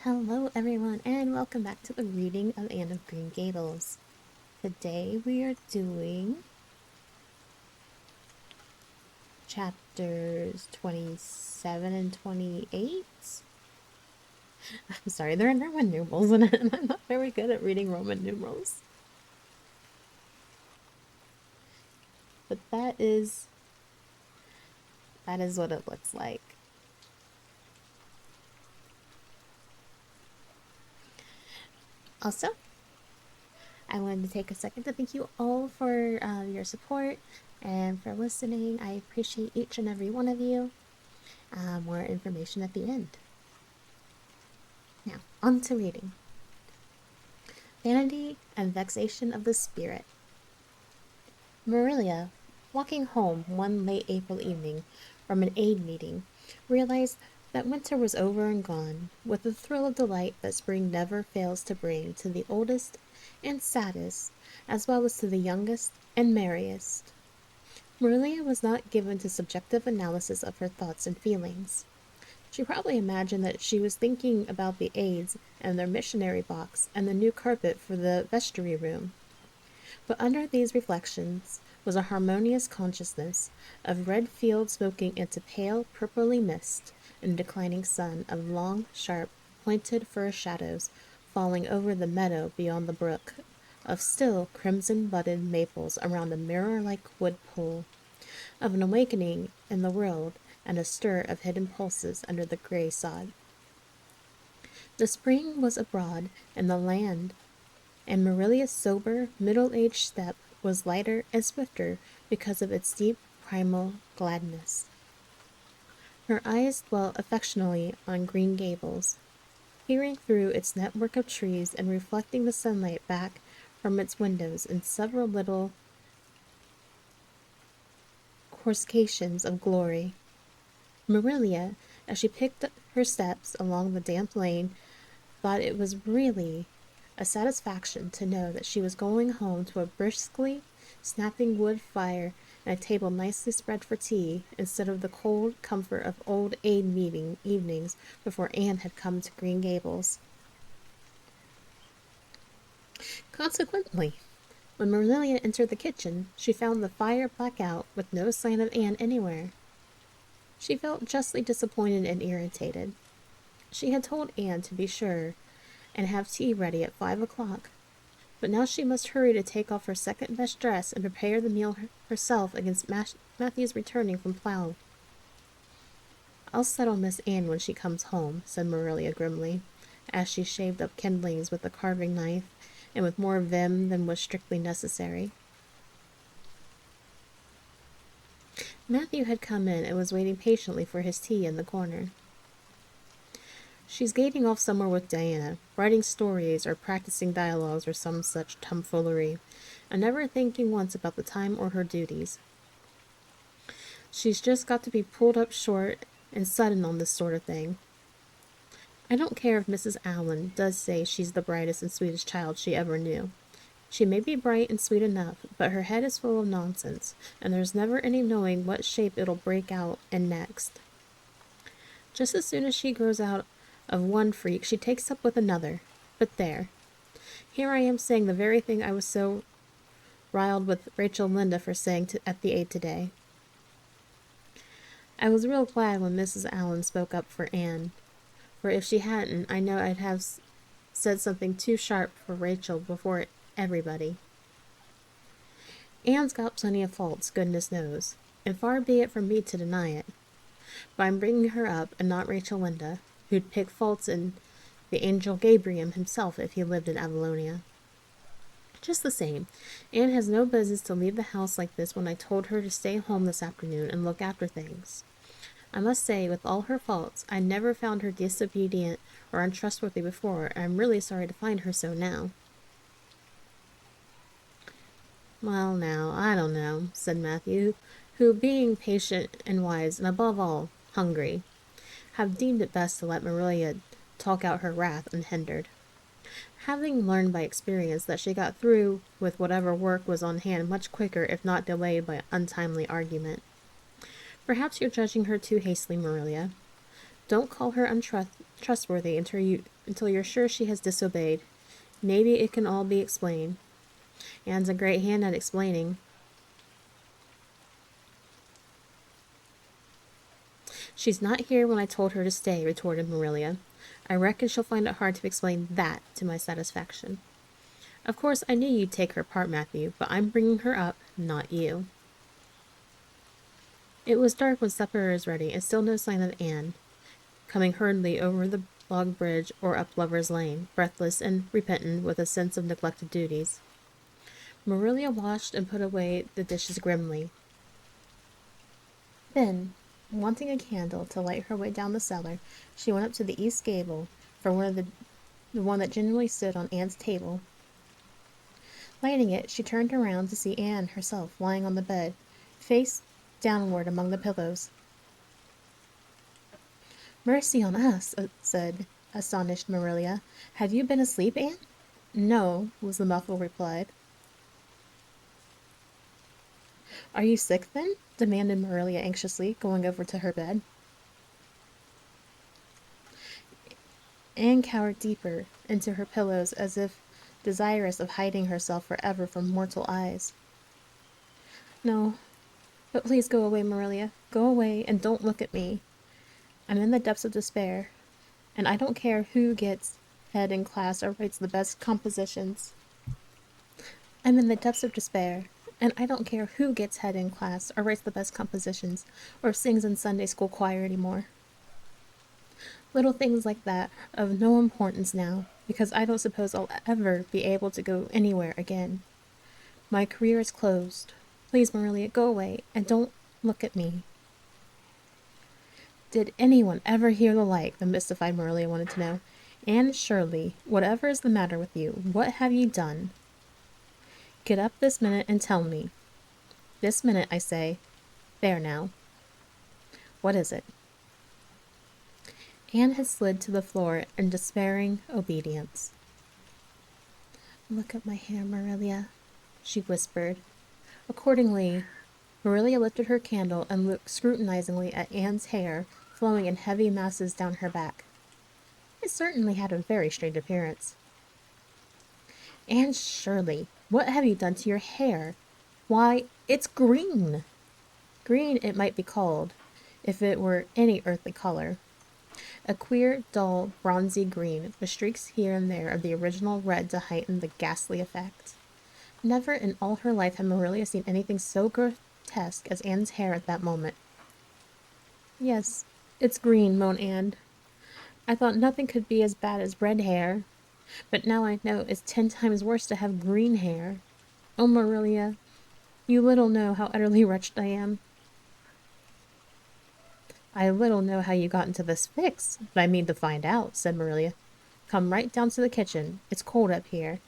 Hello, everyone, and welcome back to the reading of Anne of Green Gables. Today we are doing chapters 27 and 28. I'm sorry, they're in Roman numerals, and I'm not very good at reading Roman numerals. But that is what it looks like. Also, I wanted to take a second to thank you all for your support and for listening. I appreciate each and every one of you. More information at the end. Now, on to reading. Vanity and Vexation of the Spirit. Marilia, walking home one late April evening from an aid meeting, realized that winter was over and gone, with the thrill of delight that spring never fails to bring to the oldest and saddest, as well as to the youngest and merriest. Marilia was not given to subjective analysis of her thoughts and feelings. She probably imagined that she was thinking about the aids and their missionary box and the new carpet for the vestry room. But under these reflections was a harmonious consciousness of red fields smoking into pale purply mist in declining sun, of long, sharp, pointed fir shadows falling over the meadow beyond the brook, of still crimson-budded maples around a mirror-like wood pool, of an awakening in the world and a stir of hidden pulses under the gray sod. The spring was abroad in the land, and Marilia's sober, middle-aged step was lighter and swifter because of its deep, primal gladness. Her eyes dwelt affectionately on Green Gables, peering through its network of trees and reflecting the sunlight back from its windows in several little coruscations of glory. Marilia, as she picked her steps along the damp lane, thought it was really a satisfaction to know that she was going home to a briskly snapping wood fire and a table nicely spread for tea, instead of the cold comfort of old aid meeting evenings before Anne had come to Green Gables. Consequently, when Marilia entered the kitchen, she found the fire black out with no sign of Anne anywhere. She felt justly disappointed and irritated. She had told Anne to be sure and have tea ready at 5 o'clock, but now she must hurry to take off her second-best dress and prepare the meal herself against Matthew's returning from plough. "I'll settle Miss Anne when she comes home," said Marilia grimly, as she shaved up kindlings with a carving knife, and with more vim than was strictly necessary. Matthew had come in and was waiting patiently for his tea in the corner. "She's gating off somewhere with Diana, writing stories or practicing dialogues or some such tomfoolery, and never thinking once about the time or her duties. She's just got to be pulled up short and sudden on this sort of thing. I don't care if Mrs. Allen does say she's the brightest and sweetest child she ever knew. She may be bright and sweet enough, but her head is full of nonsense, and there's never any knowing what shape it'll break out in next. Just as soon as she grows out of one freak, she takes up with another. But there. Here I am saying the very thing I was so riled with Rachel and Linda for saying at the aid today. I was real glad when Mrs. Allen spoke up for Anne, for if she hadn't, I know I'd have said something too sharp for Rachel before everybody. Anne's got plenty of faults, goodness knows, and far be it from me to deny it. But I'm bringing her up, and not Rachel Linda, who'd pick faults in the angel Gabriel himself if he lived in Avalonia. Just the same, Anne has no business to leave the house like this when I told her to stay home this afternoon and look after things. I must say, with all her faults, I never found her disobedient or untrustworthy before, and I'm really sorry to find her so now." "Well, now, I don't know," said Matthew, who, being patient and wise, and above all, hungry, had deemed it best to let Marilia talk out her wrath unhindered, having learned by experience that she got through with whatever work was on hand much quicker if not delayed by untimely argument. "Perhaps you're judging her too hastily, Marilia. Don't call her untrustworthy until you're sure she has disobeyed. Maybe it can all be explained. Anne's a great hand at explaining. She's not here when I told her to stay, retorted Marilia. I reckon she'll find it hard to explain that to my satisfaction. Of course, I knew you'd take her part, Matthew, but I'm bringing her up, not you. It was dark when supper was ready, and still no sign of Anne, coming hurriedly over the log bridge or up Lover's Lane, breathless and repentant with a sense of neglected duties. Marilia washed and put away the dishes grimly. Then, wanting a candle to light her way down the cellar, she went up to the east gable, for the one that generally stood on Anne's table. Lighting it, she turned around to see Anne herself lying on the bed, face downward among the pillows. Mercy on us, said astonished Marilia. Have you been asleep, Anne? No, was the muffled reply. Are you sick, then? Demanded Marilia anxiously, going over to her bed. Anne cowered deeper into her pillows as if desirous of hiding herself forever from mortal eyes. No, but please go away, Marilia. Go away and don't look at me. I'm in the depths of despair, and I don't care who gets head in class or writes the best compositions. I'm in the depths of despair, and I don't care who gets head in class or writes the best compositions or sings in Sunday school choir anymore. Little things like that of no importance now, because I don't suppose I'll ever be able to go anywhere again. My career is closed. Please, Marilia, go away and don't look at me. Did anyone ever hear the like? The mystified Marilia wanted to know. Anne Shirley, whatever is the matter with you? What have you done? Get up this minute and tell me. This minute, I say. There now. What is it? Anne had slid to the floor in despairing obedience. Look at my hair, Marilia, she whispered. Accordingly, Marilia lifted her candle and looked scrutinizingly at Anne's hair, flowing in heavy masses down her back. It certainly had a very strange appearance. Anne Shirley, what have you done to your hair? Why, it's green! Green it might be called, if it were any earthly color. A queer, dull, bronzy green, with streaks here and there of the original red to heighten the ghastly effect. Never in all her life had Marilia seen anything so grotesque as Anne's hair at that moment. Yes, it's green, moaned Anne. I thought nothing could be as bad as red hair, but now I know it's 10 times worse to have green hair. Oh, Marilia, you little know how utterly wretched I am. I little know how you got into this fix, but I mean to find out, said Marilia. Come right down to the kitchen, it's cold up here,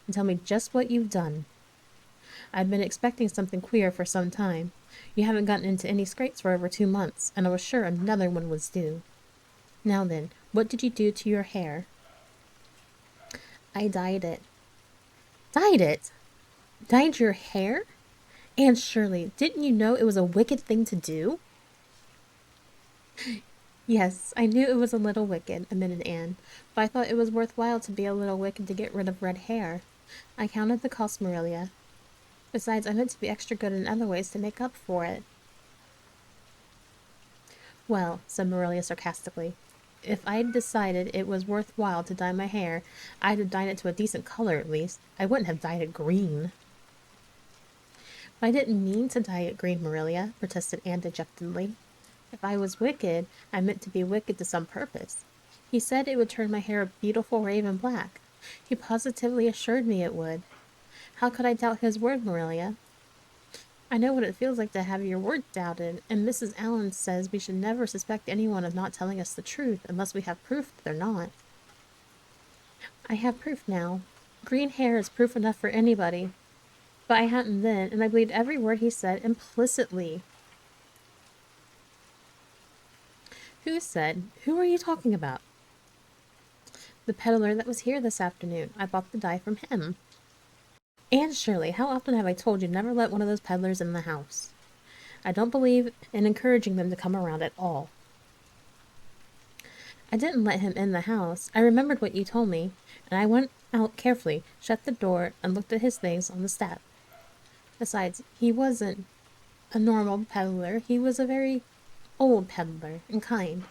and tell me just what you've done. I've been expecting something queer for some time. You haven't gotten into any scrapes for over 2 months, and I was sure another one was due. Now then, what did you do to your hair? I dyed it. Dyed it? Dyed your hair? Anne Shirley, didn't you know it was a wicked thing to do? Yes, I knew it was a little wicked, admitted Anne, but I thought it was worthwhile to be a little wicked to get rid of red hair. I counted the cost, Marilia. Besides, I meant to be extra good in other ways to make up for it. Well, said Marilia sarcastically, if I'd decided it was worthwhile to dye my hair, I'd have dyed it to a decent color at least. I wouldn't have dyed it green. But I didn't mean to dye it green, Marilia, protested Anne dejectedly. If I was wicked, I meant to be wicked to some purpose. He said it would turn my hair a beautiful raven black. He positively assured me it would. How could I doubt his word, Marilia? I know what it feels like to have your word doubted, and Mrs. Allen says we should never suspect anyone of not telling us the truth unless we have proof that they're not. I have proof now. Green hair is proof enough for anybody. But I hadn't then, and I believed every word he said implicitly. Who said? Who are you talking about? The peddler that was here this afternoon. I bought the dye from him. Anne Shirley, how often have I told you never let one of those peddlers in the house? I don't believe in encouraging them to come around at all. I didn't let him in the house. I remembered what you told me, and I went out carefully, shut the door, and looked at his things on the step. Besides, he wasn't a normal peddler. He was a very old peddler and kind.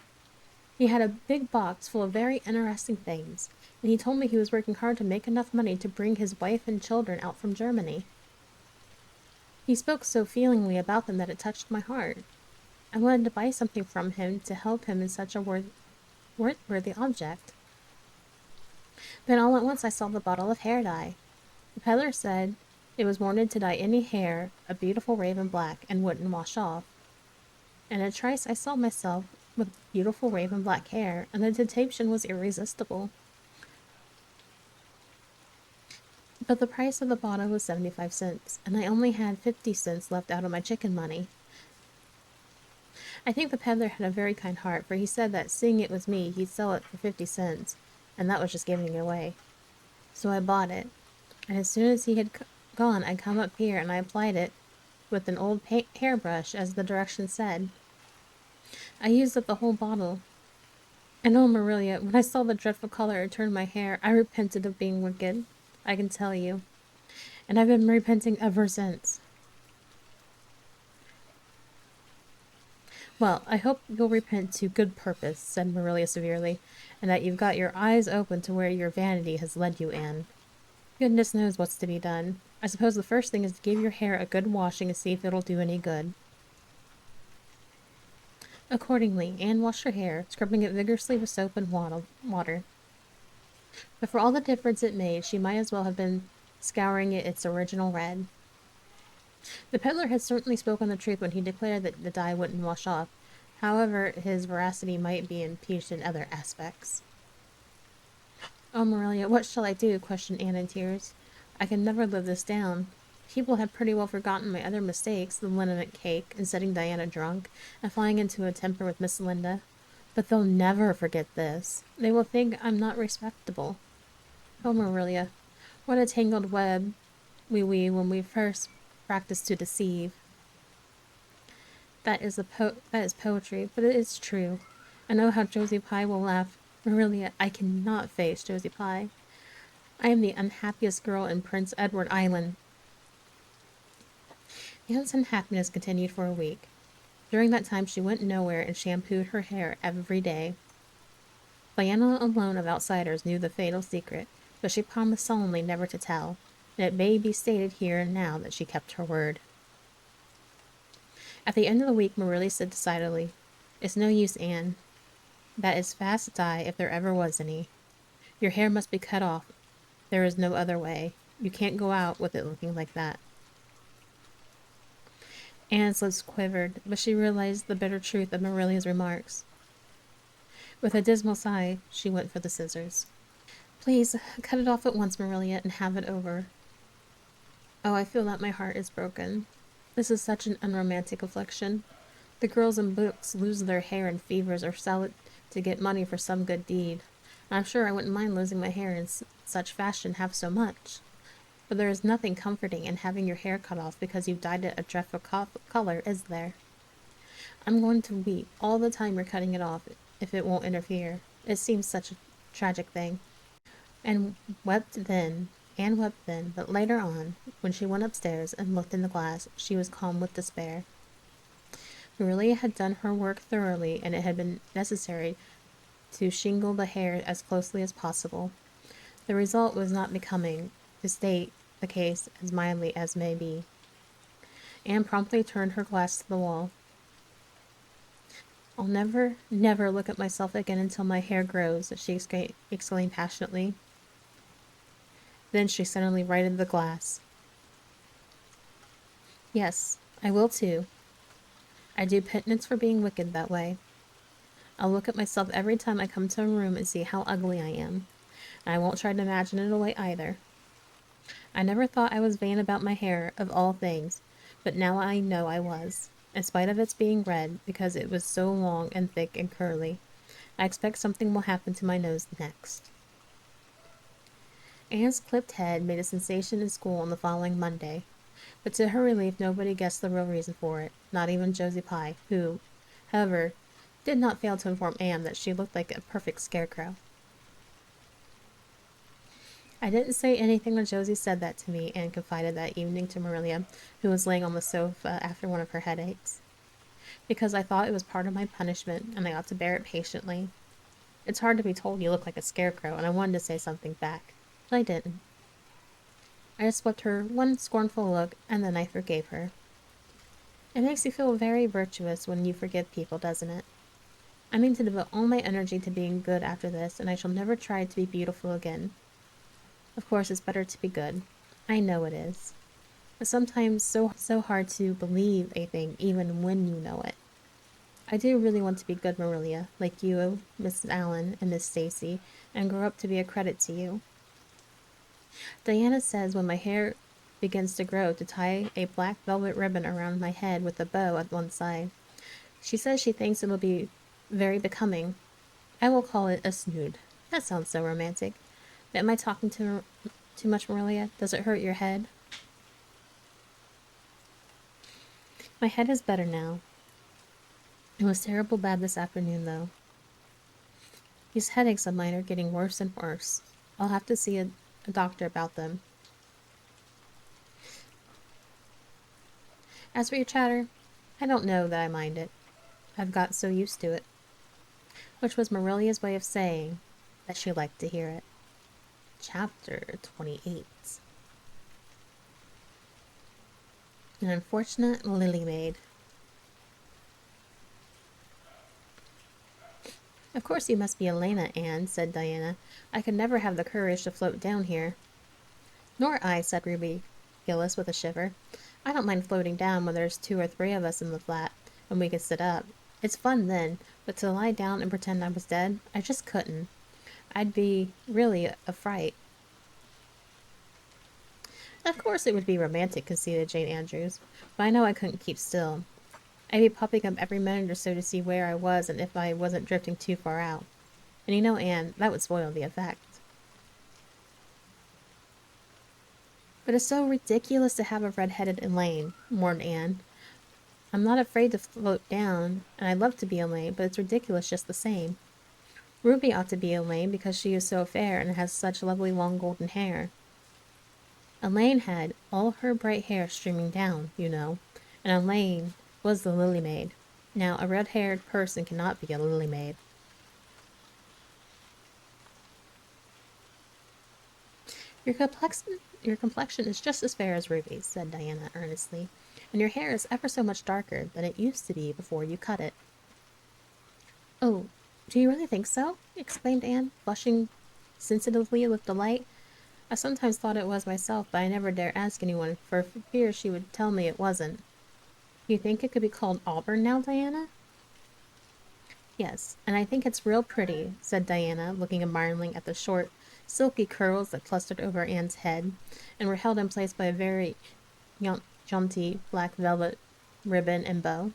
He had a big box full of very interesting things, and he told me he was working hard to make enough money to bring his wife and children out from Germany. He spoke so feelingly about them that it touched my heart. I wanted to buy something from him to help him in such a worthy object. Then all at once I saw the bottle of hair dye. The peddler said it was wanted to dye any hair a beautiful raven black and wouldn't wash off. In a trice I saw myself with beautiful raven black hair, and the temptation was irresistible. But the price of the bottle was 75 cents, and I only had 50 cents left out of my chicken money. I think the peddler had a very kind heart, for he said that seeing it was me, he'd sell it for 50 cents, and that was just giving it away. So I bought it, and as soon as he had gone, I come up here and I applied it with an old hairbrush, as the directions said. I used up the whole bottle. And oh, Marilia, when I saw the dreadful color it turned my hair, I repented of being wicked, I can tell you. And I've been repenting ever since. Well, I hope you'll repent to good purpose, said Marilia severely, and that you've got your eyes open to where your vanity has led you, Anne. Goodness knows what's to be done. I suppose the first thing is to give your hair a good washing and see if it'll do any good. Accordingly, Anne washed her hair, scrubbing it vigorously with soap and water. But for all the difference it made, she might as well have been scouring it its original red. The peddler had certainly spoken the truth when he declared that the dye wouldn't wash off. However, his veracity might be impeached in other aspects. Oh, Marilia, what shall I do? Questioned Anne in tears. I can never live this down. People have pretty well forgotten my other mistakes, the liniment cake, and setting Diana drunk, and flying into a temper with Miss Linda. But they'll never forget this. They will think I'm not respectable. Oh, Marilia, what a tangled web we weave when we first practice to deceive. That is poetry, but it is true. I know how Josie Pye will laugh. Marilia, I cannot face Josie Pye. I am the unhappiest girl in Prince Edward Island. Anne's unhappiness continued for a week. During that time she went nowhere and shampooed her hair every day. Diana alone of outsiders knew the fatal secret, but she promised solemnly never to tell, and it may be stated here and now that she kept her word. At the end of the week, Marilia said decidedly, It's no use, Anne. That is fast dye if there ever was any. Your hair must be cut off. There is no other way. You can't go out with it looking like that. Anne's lips quivered, but she realized the bitter truth of Marilia's remarks. With a dismal sigh, she went for the scissors. Please, cut it off at once, Marilia, and have it over. Oh, I feel that my heart is broken. This is such an unromantic affliction. The girls in books lose their hair in fevers or sell it to get money for some good deed. I'm sure I wouldn't mind losing my hair in such fashion half so much. But there is nothing comforting in having your hair cut off because you've dyed it a dreadful color, is there? I'm going to weep all the time you're cutting it off, if it won't interfere. It seems such a tragic thing. And Anne wept then, but later on, when she went upstairs and looked in the glass, she was calm with despair. Marilia had done her work thoroughly, and it had been necessary to shingle the hair as closely as possible. The result was not becoming, to state the case as mildly as may be. Anne promptly turned her glass to the wall. I'll never, never look at myself again until my hair grows, she exclaimed passionately. Then she suddenly righted the glass. Yes, I will too. I do penitence for being wicked that way. I'll look at myself every time I come to a room and see how ugly I am, and I won't try to imagine it away either. I never thought I was vain about my hair, of all things, but now I know I was, in spite of its being red, because it was so long and thick and curly. I expect something will happen to my nose next. Anne's clipped head made a sensation in school on the following Monday, but to her relief nobody guessed the real reason for it, not even Josie Pye, who, however, did not fail to inform Anne that she looked like a perfect scarecrow. I didn't say anything when Josie said that to me, Anne confided that evening to Marilia, who was laying on the sofa after one of her headaches. Because I thought it was part of my punishment, and I ought to bear it patiently. It's hard to be told you look like a scarecrow, and I wanted to say something back, but I didn't. I just swept her one scornful look, and then I forgave her. It makes you feel very virtuous when you forgive people, doesn't it? I mean to devote all my energy to being good after this, and I shall never try to be beautiful again. Of course, it's better to be good. I know it is. But sometimes so hard to believe a thing even when you know it. I do really want to be good, Marilia, like you, Mrs. Allen, and Miss Stacy, and grow up to be a credit to you. Diana says when my hair begins to grow to tie a black velvet ribbon around my head with a bow at one side. She says she thinks it will be very becoming. I will call it a snood. That sounds so romantic. But am I talking too much, Marilia? Does it hurt your head? My head is better now. It was terrible bad this afternoon, though. These headaches of mine are getting worse and worse. I'll have to see a doctor about them. As for your chatter, I don't know that I mind it. I've got so used to it. Which was Marilia's way of saying that she liked to hear it. Chapter 28. An unfortunate lily maid. Of course you must be Elena, Anne, said Diana. I could never have the courage to float down here. Nor I, said Ruby Gillis with a shiver. I don't mind floating down when there's 2 or 3 of us in the flat, and we can sit up. It's fun then, but to lie down and pretend I was dead, I just couldn't. I'd be really a fright. Of course it would be romantic, conceded Jane Andrews, but I know I couldn't keep still. I'd be popping up every minute or so to see where I was and if I wasn't drifting too far out. And you know, Anne, that would spoil the effect. But it's so ridiculous to have a red-headed Elaine, mourned Anne. I'm not afraid to float down, and I'd love to be Elaine, but it's ridiculous just the same. Ruby ought to be Elaine because she is so fair and has such lovely long golden hair. Elaine had all her bright hair streaming down, you know, and Elaine was the lily maid. Now, a red-haired person cannot be a lily maid. Your complexion is just as fair as Ruby's, said Diana earnestly, and your hair is ever so much darker than it used to be before you cut it. Oh, do you really think so? Exclaimed Anne, blushing sensitively with delight. I sometimes thought it was myself, but I never dare ask anyone, for fear she would tell me it wasn't. You think it could be called auburn now, Diana? Yes, and I think it's real pretty, said Diana, looking admiringly at the short, silky curls that clustered over Anne's head, and were held in place by a very jaunty black velvet ribbon and bow.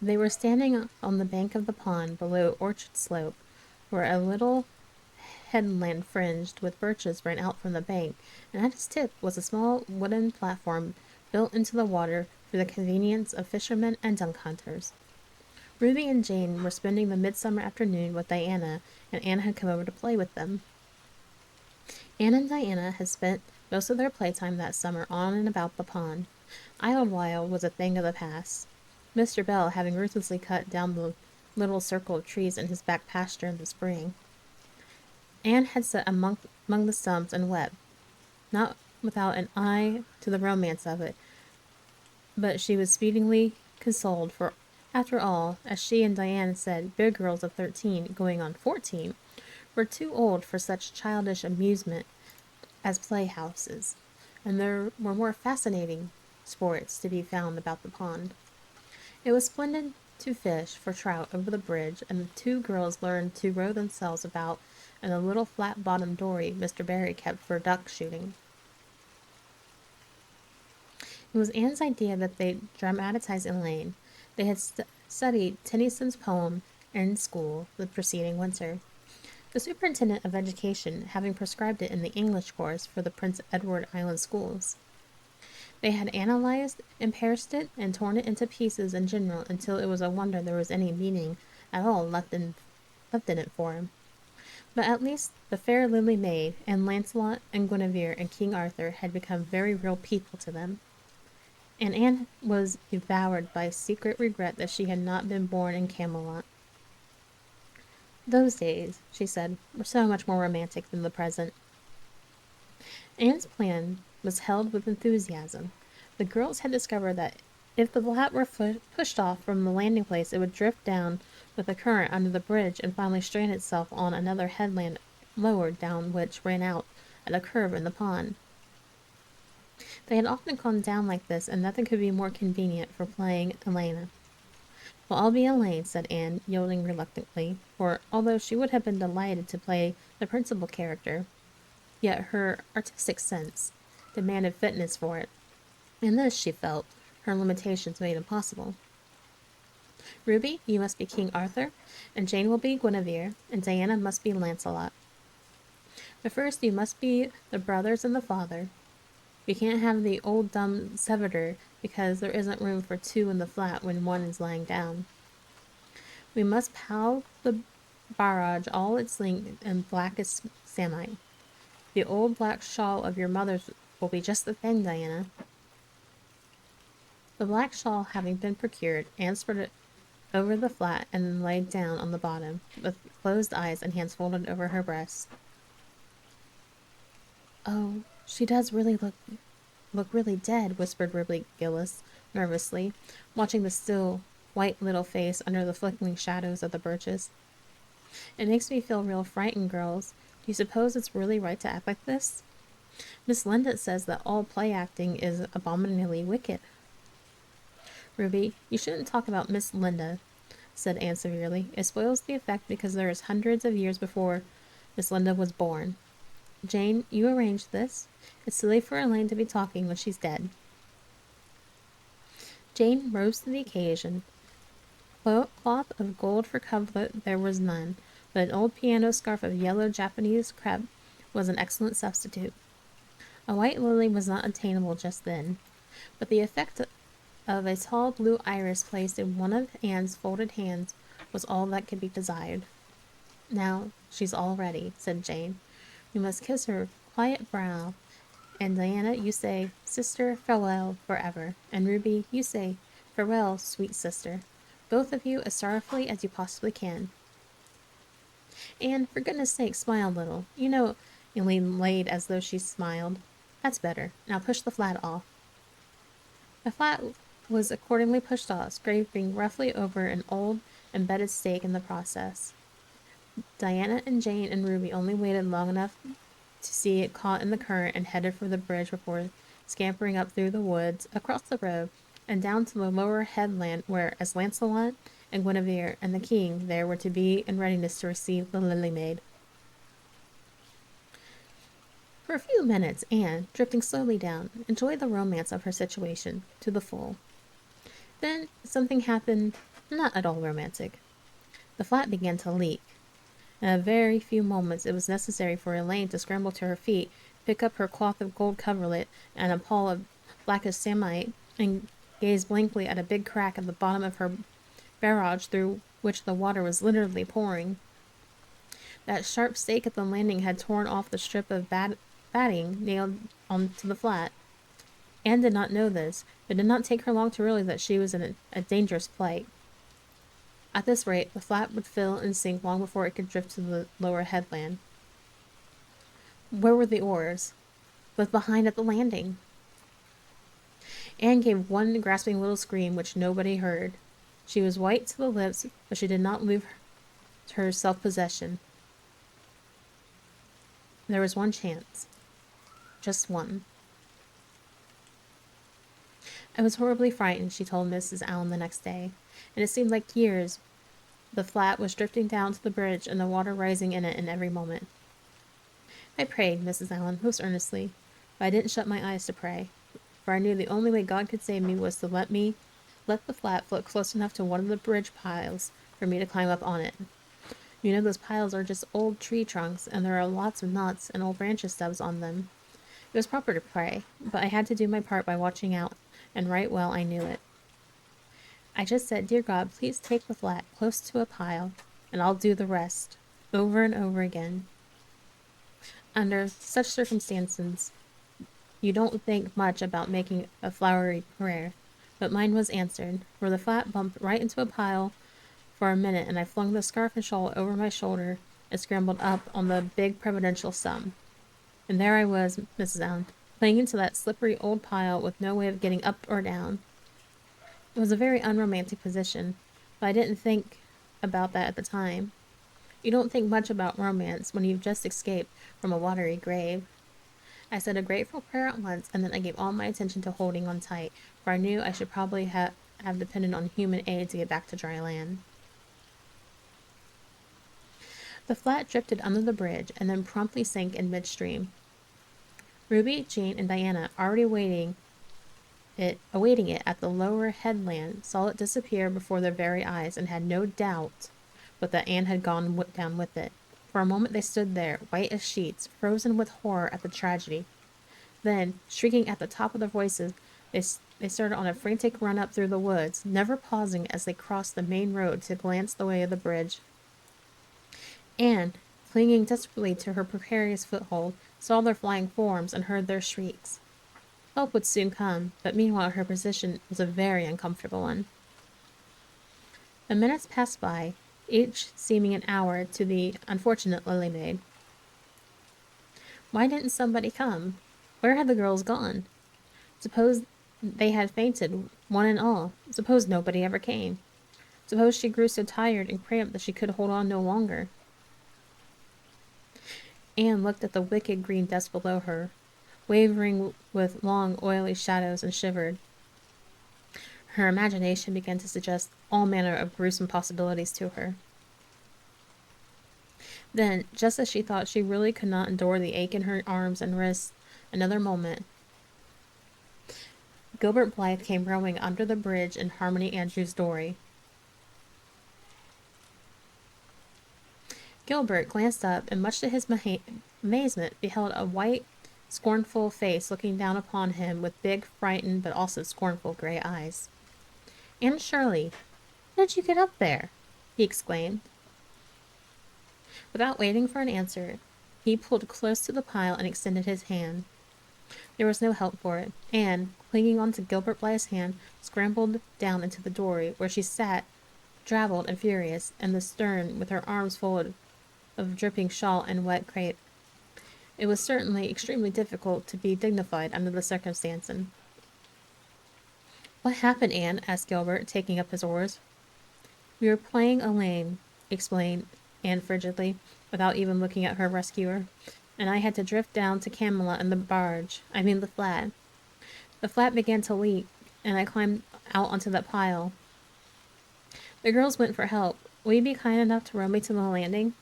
They were standing on the bank of the pond below Orchard Slope, where a little headland fringed with birches ran out from the bank, and at its tip was a small wooden platform built into the water for the convenience of fishermen and duck hunters. Ruby and Jane were spending the midsummer afternoon with Diana, and Anne had come over to play with them. Anne and Diana had spent most of their playtime that summer on and about the pond. Idlewild was a thing of the past, Mr. Bell having ruthlessly cut down the little circle of trees in his back pasture in the spring. Anne had sat among the stumps and wept, not without an eye to the romance of it, but she was speedily consoled, for after all, as she and Diana said, big girls of 13, going on 14, were too old for such childish amusement as playhouses, and there were more fascinating sports to be found about the pond. It was splendid to fish for trout over the bridge, and the 2 girls learned to row themselves about in a little flat-bottomed dory Mr. Barry kept for duck shooting. It was Anne's idea that they dramatize Elaine. They had studied Tennyson's poem in school the preceding winter, the superintendent of education having prescribed it in the English course for the Prince Edward Island schools. They had analyzed and parsed it and torn it into pieces in general until it was a wonder there was any meaning at all left in it for him. But at least the fair Lily Maid and Lancelot and Guinevere and King Arthur had become very real people to them. And Anne was devoured by secret regret that she had not been born in Camelot. Those days, she said, were so much more romantic than the present. Anne's plan was held with enthusiasm. The girls had discovered that if the flat were pushed off from the landing place, it would drift down with the current under the bridge and finally strand itself on another headland lower down which ran out at a curve in the pond. They had often gone down like this, and nothing could be more convenient for playing Elena. Well, I'll be Elaine, said Anne, yielding reluctantly, for although she would have been delighted to play the principal character, yet her artistic sense demanded fitness for it, and this, she felt, her limitations made impossible. Ruby, you must be King Arthur, and Jane will be Guinevere, and Diana must be Lancelot. But first you must be the brothers and the father. We can't have the old dumb servitor because there isn't room for two in the flat when one is lying down. We must plow the barrage all its length in blackest samite. The old black shawl of your mother's will be just the thing, Diana. The black shawl having been procured, Anne spread it over the flat and then laid down on the bottom, with closed eyes and hands folded over her breast. Oh, she does really look really dead, whispered Ruby Gillis nervously, watching the still, white little face under the flickering shadows of the birches. It makes me feel real frightened, girls. Do you suppose it's really right to act like this? Miss Linda says that all play acting is abominably wicked. Ruby, you shouldn't talk about Miss Linda, said Anne severely. It spoils the effect because there is hundreds of years before Miss Linda was born. Jane, you arranged this. It's silly for Elaine to be talking when she's dead. Jane rose to the occasion. Cloth of gold for coverlet there was none, but an old piano scarf of yellow Japanese crepe was an excellent substitute. A white lily was not attainable just then, but the effect of a tall blue iris placed in one of Anne's folded hands was all that could be desired. Now she's all ready, said Jane. You must kiss her quiet brow, and Diana, you say, Sister, farewell forever, and Ruby, you say, Farewell, sweet sister, both of you as sorrowfully as you possibly can. Anne, for goodness sake, smile a little. You know, Elaine laid as though she smiled. That's better. Now push the flat off. The flat was accordingly pushed off, scraping roughly over an old embedded stake in the process. Diana and Jane and Ruby only waited long enough to see it caught in the current and headed for the bridge before scampering up through the woods, across the road, and down to the lower headland where, as Lancelot and Guinevere and the king there were to be in readiness to receive the Lily Maid. For a few minutes, Anne, drifting slowly down, enjoyed the romance of her situation to the full. Then something happened not at all romantic. The flat began to leak. In a very few moments it was necessary for Elaine to scramble to her feet, pick up her cloth of gold coverlet and a pall of blackest samite, and gaze blankly at a big crack at the bottom of her barrage through which the water was literally pouring. That sharp stake at the landing had torn off the strip of batting nailed onto the flat. Anne did not know this, but it did not take her long to realize that she was in a dangerous plight. At this rate, the flat would fill and sink long before it could drift to the lower headland. Where were the oars? Left behind at the landing. Anne gave one grasping little scream which nobody heard. She was white to the lips, but she did not lose her self-possession. There was one chance. Just one. I was horribly frightened, she told Mrs. Allen the next day, and it seemed like years. The flat was drifting down to the bridge, and the water rising in it in every moment. I prayed, Mrs. Allen, most earnestly, but I didn't shut my eyes to pray, for I knew the only way God could save me was to let the flat float close enough to one of the bridge piles for me to climb up on it. You know those piles are just old tree trunks, and there are lots of knots and old branches stubs on them. It was proper to pray, but I had to do my part by watching out, and right well I knew it. I just said, "Dear God, please take the flat close to a pile, and I'll do the rest," over and over again. Under such circumstances, you don't think much about making a flowery prayer, but mine was answered, for the flat bumped right into a pile for a minute, and I flung the scarf and shawl over my shoulder and scrambled up on the big providential sum. And there I was, Mrs. Allen, clinging to that slippery old pile with no way of getting up or down. It was a very unromantic position, but I didn't think about that at the time. You don't think much about romance when you've just escaped from a watery grave. I said a grateful prayer at once, and then I gave all my attention to holding on tight, for I knew I should probably have depended on human aid to get back to dry land. The flat drifted under the bridge and then promptly sank in midstream. Ruby, Jane, and Diana, already awaiting it at the lower headland, saw it disappear before their very eyes and had no doubt but that Anne had gone down with it. For a moment they stood there, white as sheets, frozen with horror at the tragedy. Then, shrieking at the top of their voices, they started on a frantic run up through the woods, never pausing as they crossed the main road to glance the way of the bridge. Anne, clinging desperately to her precarious foothold, saw their flying forms and heard their shrieks. Help would soon come, but meanwhile her position was a very uncomfortable one. The minutes passed by, each seeming an hour to the unfortunate Lily Maid. Why didn't somebody come? Where had the girls gone? Suppose they had fainted, one and all. Suppose nobody ever came. Suppose she grew so tired and cramped that she could hold on no longer. Anne looked at the wicked green dust below her, wavering with long, oily shadows, and shivered. Her imagination began to suggest all manner of gruesome possibilities to her. Then, just as she thought she really could not endure the ache in her arms and wrists another moment, Gilbert Blythe came rowing under the bridge in Harmony Andrews' dory. Gilbert glanced up and, much to his amazement, beheld a white, scornful face looking down upon him with big, frightened, but also scornful gray eyes. "Anne Shirley, how did you get up there?" he exclaimed. Without waiting for an answer, he pulled close to the pile and extended his hand. There was no help for it. Anne, clinging on to Gilbert Blythe's hand, scrambled down into the dory, where she sat, drabbled and furious, in the stern, with her arms full of dripping shawl and wet crape. It was certainly extremely difficult to be dignified under the circumstances. "What happened, Anne?" asked Gilbert, taking up his oars. "We were playing a lane," explained Anne frigidly, without even looking at her rescuer, "and I had to drift down to Camelot in the barge, the flat. The flat began to leak, and I climbed out onto that pile. The girls went for help. Will you be kind enough to row me to the landing?"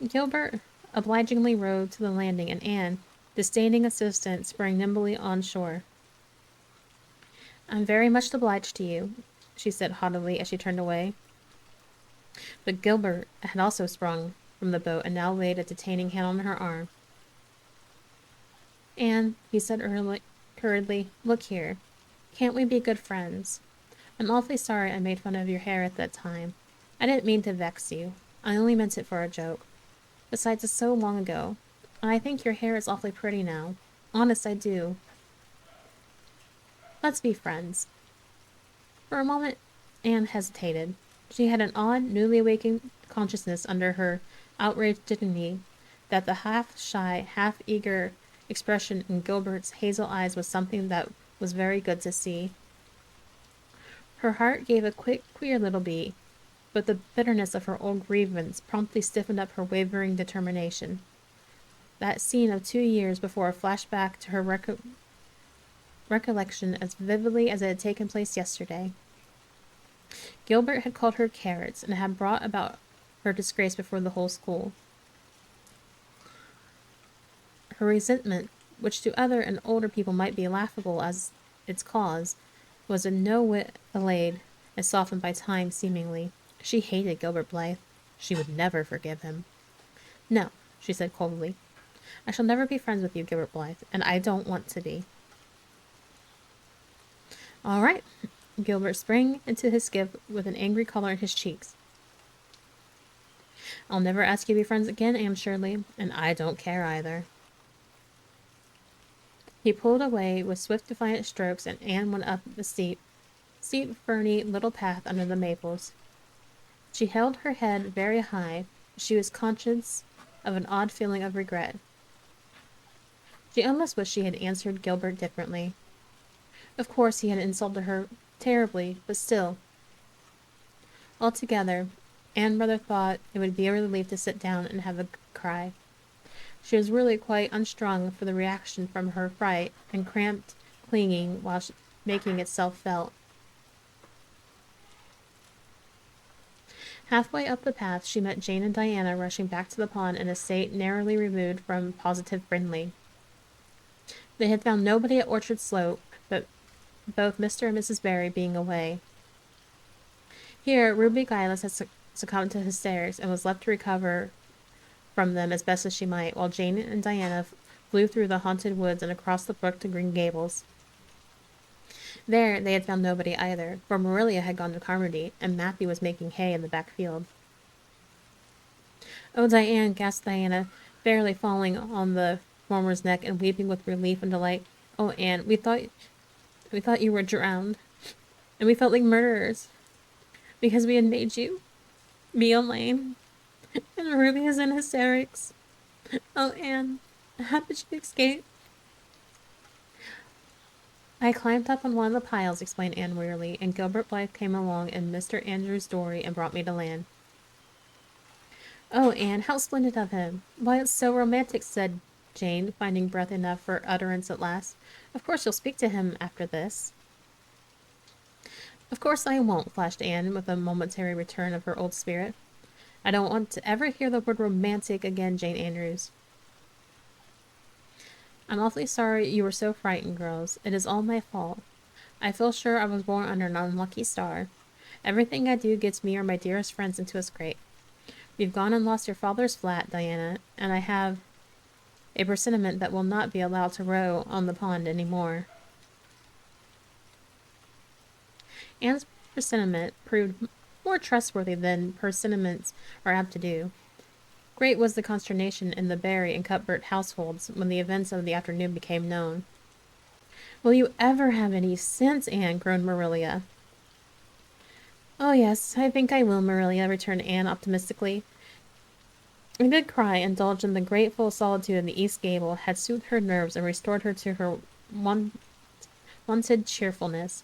Gilbert obligingly rowed to the landing, and Anne, disdaining assistance, sprang nimbly on shore. "I'm very much obliged to you," she said haughtily as she turned away. But Gilbert had also sprung from the boat and now laid a detaining hand on her arm. "Anne," he said hurriedly, "look here. Can't we be good friends? I'm awfully sorry I made fun of your hair at that time. I didn't mean to vex you. I only meant it for a joke. Besides, it's so long ago. And I think your hair is awfully pretty now. Honest, I do. Let's be friends." For a moment, Anne hesitated. She had an odd, newly awakened consciousness under her outraged dignity that the half-shy, half-eager expression in Gilbert's hazel eyes was something that was very good to see. Her heart gave a quick, queer little beat, but the bitterness of her old grievance promptly stiffened up her wavering determination. That scene of 2 years before flashed back to her recollection as vividly as it had taken place yesterday. Gilbert had called her carrots and had brought about her disgrace before the whole school. Her resentment, which to other and older people might be laughable as its cause, was in no whit allayed and softened by time, seemingly. She hated Gilbert Blythe. She would never forgive him. "No," she said coldly. I shall never be friends with you, Gilbert Blythe, and I don't want to be. All right. Gilbert sprang into his skiff with an angry color in his cheeks. I'll never ask you to be friends again, Anne Shirley, and I don't care either. He pulled away with swift, defiant strokes, and Anne went up the steep, ferny little path under the maples. She held her head very high. She was conscious of an odd feeling of regret. She almost wished she had answered Gilbert differently. Of course, he had insulted her terribly, but still. Altogether, Anne rather thought it would be a relief to sit down and have a cry. She was really quite unstrung for the reaction from her fright and cramped clinging while making itself felt. Halfway up the path, she met Jane and Diana rushing back to the pond in a state narrowly removed from positive friendly. They had found nobody at Orchard Slope, but both Mr. and Mrs. Barry being away. Here, Ruby Gillis had succumbed to hysterics and was left to recover from them as best as she might, while Jane and Diana flew through the haunted woods and across the brook to Green Gables. There they had found nobody either, for Marilia had gone to Carmody, and Matthew was making hay in the back field. "Oh, Diane," gasped Diana, fairly falling on the former's neck and weeping with relief and delight. "Oh, Anne, we thought you were drowned, and we felt like murderers, because we had made you be Elaine, and Ruby is in hysterics. Oh, Anne, how did you escape?" "I climbed up on one of the piles," explained Anne wearily, "and Gilbert Blythe came along in Mr. Andrew's dory and brought me to land." "Oh, Anne, how splendid of him! Why, it's so romantic," said Jane, finding breath enough for utterance at last. "Of course you'll speak to him after this." "Of course I won't," flashed Anne, with a momentary return of her old spirit. "I don't want to ever hear the word romantic again, Jane Andrews." "I'm awfully sorry you were so frightened, girls. It is all my fault. I feel sure I was born under an unlucky star. Everything I do gets me or my dearest friends into a scrape. We've gone and lost your father's flat, Diana, and I have a presentiment that we'll not be allowed to row on the pond any more." Anne's presentiment proved more trustworthy than presentiments are apt to do. Great was the consternation in the Barry and Cuthbert households when the events of the afternoon became known. "Will you ever have any sense, Anne?" groaned Marilia. "Oh, yes, I think I will, Marilia," returned Anne optimistically. A good cry, indulged in the grateful solitude of the east gable, had soothed her nerves and restored her to her wonted cheerfulness.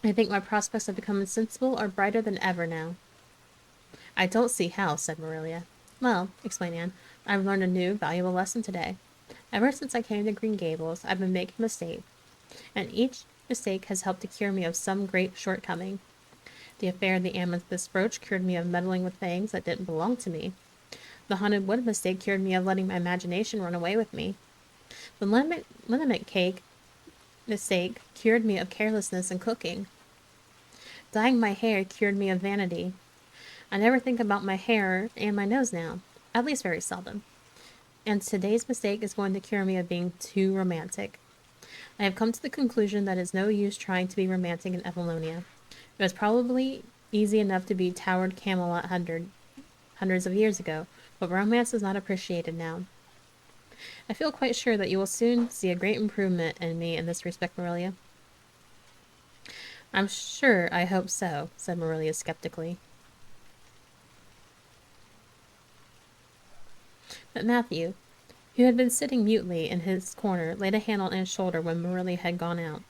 "I think my prospects of becoming sensible are brighter than ever now." "I don't see how," said Marilia. "Well," explained Anne, "I've learned a new, valuable lesson today. Ever since I came to Green Gables, I've been making mistakes, and each mistake has helped to cure me of some great shortcoming. The affair of the amethyst brooch cured me of meddling with things that didn't belong to me. The haunted wood mistake cured me of letting my imagination run away with me. The liniment cake mistake cured me of carelessness in cooking. Dyeing my hair cured me of vanity. I never think about my hair and my nose now, at least very seldom. And today's mistake is going to cure me of being too romantic. I have come to the conclusion that it's no use trying to be romantic in Apollonia. It was probably easy enough to be towered Camelot hundreds of years ago, but romance is not appreciated now. I feel quite sure that you will soon see a great improvement in me in this respect, Marilia." "I'm sure I hope so," said Marilia skeptically. But Matthew, who had been sitting mutely in his corner, laid a hand on Anne's shoulder when Marilia had gone out.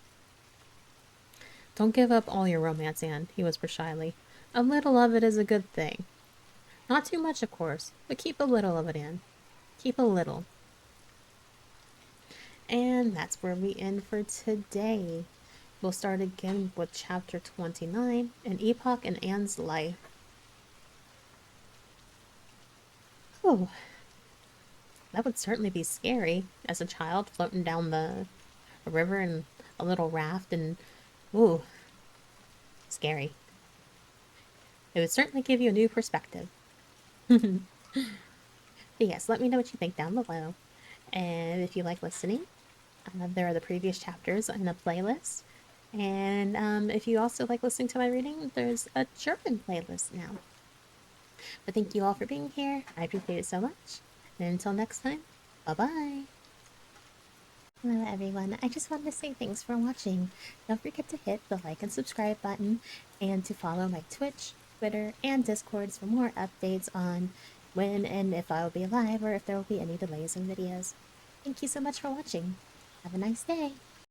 "Don't give up all your romance, Anne," he whispered shyly. "A little of it is a good thing. Not too much, of course, but keep a little of it in. Keep a little." And that's where we end for today. We'll start again with chapter 29, An Epoch in Anne's Life. Oh, that would certainly be scary as a child floating down the river in a little raft, and ooh, scary. It would certainly give you a new perspective. But yes, let me know what you think down below. And if you like listening, there are the previous chapters in a playlist. And if you also like listening to my reading, there's a German playlist now. But thank you all for being here. I appreciate it so much. And until next time, bye bye. Hello, everyone. I just wanted to say thanks for watching. Don't forget to hit the like and subscribe button and to follow my Twitch, Twitter, and Discords for more updates on when and if I will be live or if there will be any delays in videos. Thank you so much for watching. Have a nice day.